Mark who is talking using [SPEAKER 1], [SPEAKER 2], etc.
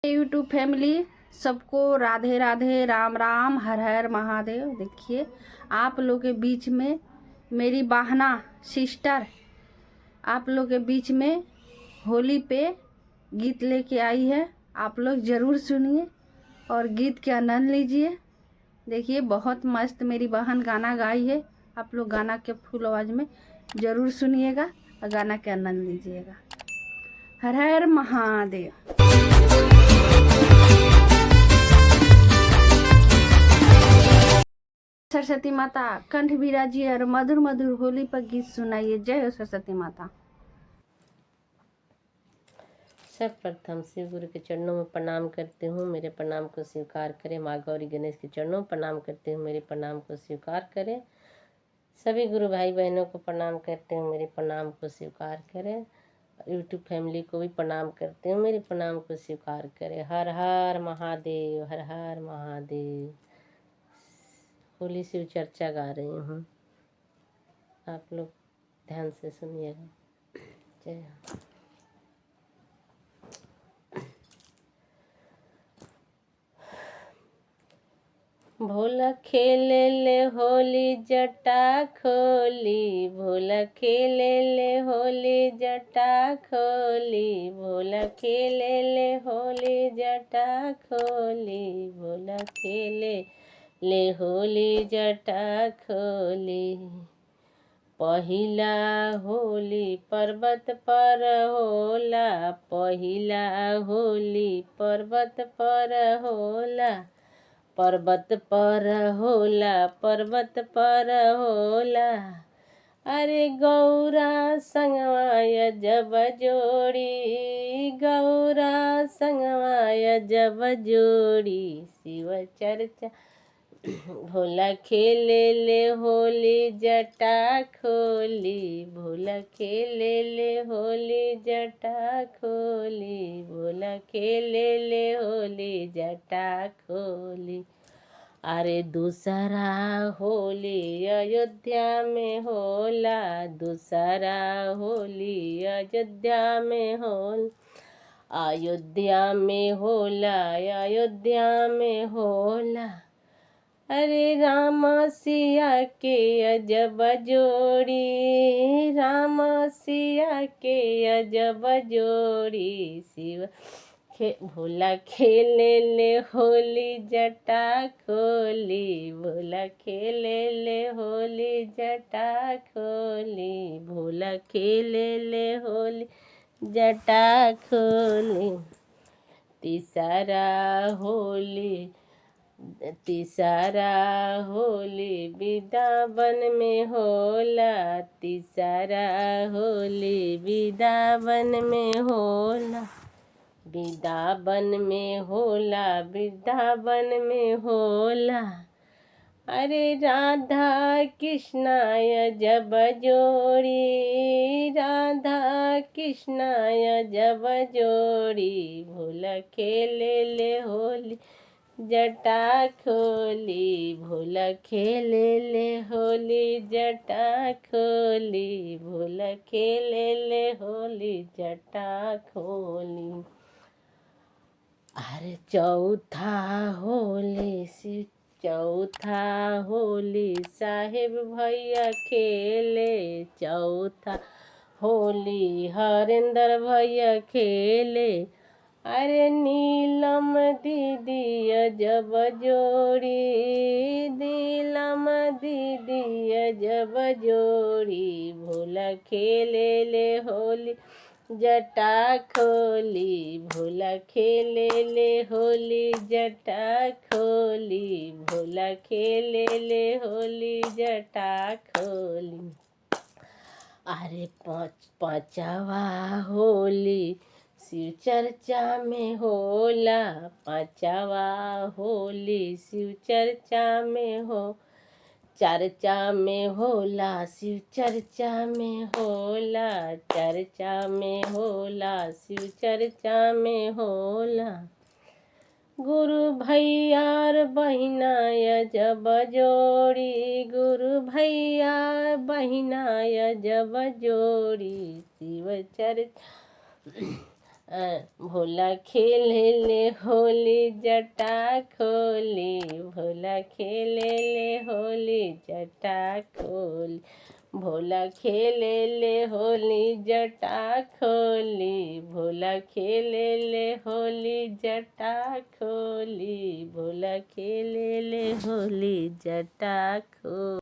[SPEAKER 1] YouTube family सबको राधे राधे, राम राम, हर हर महादेव। देखिए आप लोग के बीच में मेरी बहना सिस्टर आप लोग के बीच में होली पे गीत लेके आई है। आप लोग ज़रूर सुनिए और गीत के आनंद लीजिए। देखिए बहुत मस्त मेरी बहन गाना गाई है। आप लोग गाना के फुल आवाज़ में ज़रूर सुनिएगा और गाना के आनंद लीजिएगा। हर हर महादेव। सरस्वती माता कंठ विराजिए और मधुर मधुर होली पर गीत सुनाइए। जय हो सरस्वती माता।
[SPEAKER 2] सर्वप्रथम शिव गुरु के चरणों में प्रणाम करती हूँ, मेरे प्रणाम को स्वीकार करें। माँ गौरी गणेश के चरणों में प्रणाम करती हूँ, मेरे प्रणाम को स्वीकार करें। सभी गुरु भाई बहनों को प्रणाम करती हूँ, मेरे प्रणाम को स्वीकार करें। यूट्यूब फैमिली को भी प्रणाम करती हूँ, मेरे प्रणाम को स्वीकार करें। हर हर महादेव, हर हर महादेव। होली शिव चर्चा गा रही हूँ, आप लोग ध्यान से सुनिएगा। जय हो। भोला खेले ले होली जटा खोली, भोला खेले ले होली जटा खोली, भोला खेले ले होली जटा खोली, भोला खेले ले होली जटा खोली। पहिला होली पर्वत पर होला, पहिला होली पर्वत पर होला, पर्वत पर होला, पर्वत पर होला। अरे गौरा संगवाय जब जोड़ी, गौरा संगवाय जब जोड़ी, शिव चर्चा। भोला खेले ले होली जटा खोली, भोला खेले ले होली जटा खोली, भोला खेले ले होली जटा खोली। अरे दूसरा होली अयोध्या में होला, दूसरा होली अयोध्या में होला, अयोध्या में होला, अयोध्या में होला। अरे राम सिया के अजब जोड़ी, राम सिया के अजब जोड़ी, शिव भोला खेले ले होली जटा खोली, भोला खेले ले होली जटा खोली, भोला खेले ले होली जटा खोली। तीसरा होली, तीसरा होली वृंदावन में होला, तीसरा होली वृंदावन में होला, वृंदावन में होला, वृंदावन में होला। अरे राधा कृष्णाय जब जोड़ी, राधा कृष्णाय जब जोड़ी, भोला खेले ले होली जटा खोली, भोला खेले ले होली जटा खोली, भोला खेले ले होली जटा खोली। अरे चौथा होली शिव, चौथा होली साहेब भैया खेले, चौथा होली हरेंद्र भैया खेले। अरे नीलम दीदी अजब जोड़ी, नीलम दीदी अजब जोड़ी, भोला खेले ले होली जटा खोली, भोला खेले ले होली जटा खोली, भोला खेले ले होली जटा खोली। अरे पांचवा होली शिव चर्चा में होला, पांचवा होली शिव चर्चा में हो, चर्चा में होला, शिव चर्चा में होला, चर्चा में होला, शिव चर्चा में होला। गुरु भैया बहिनाय जब जोड़ी, गुरु भैया बहिनाय जब जोड़ी, शिव चर्चा भोला खेले ले होली जटा खोली, भोला खेले ले होली जटा खोली, भोला खेले ले होली जटा खोली, भोला खेले ले होली जटा खोली, भोला खेले ले होली जटा खोली।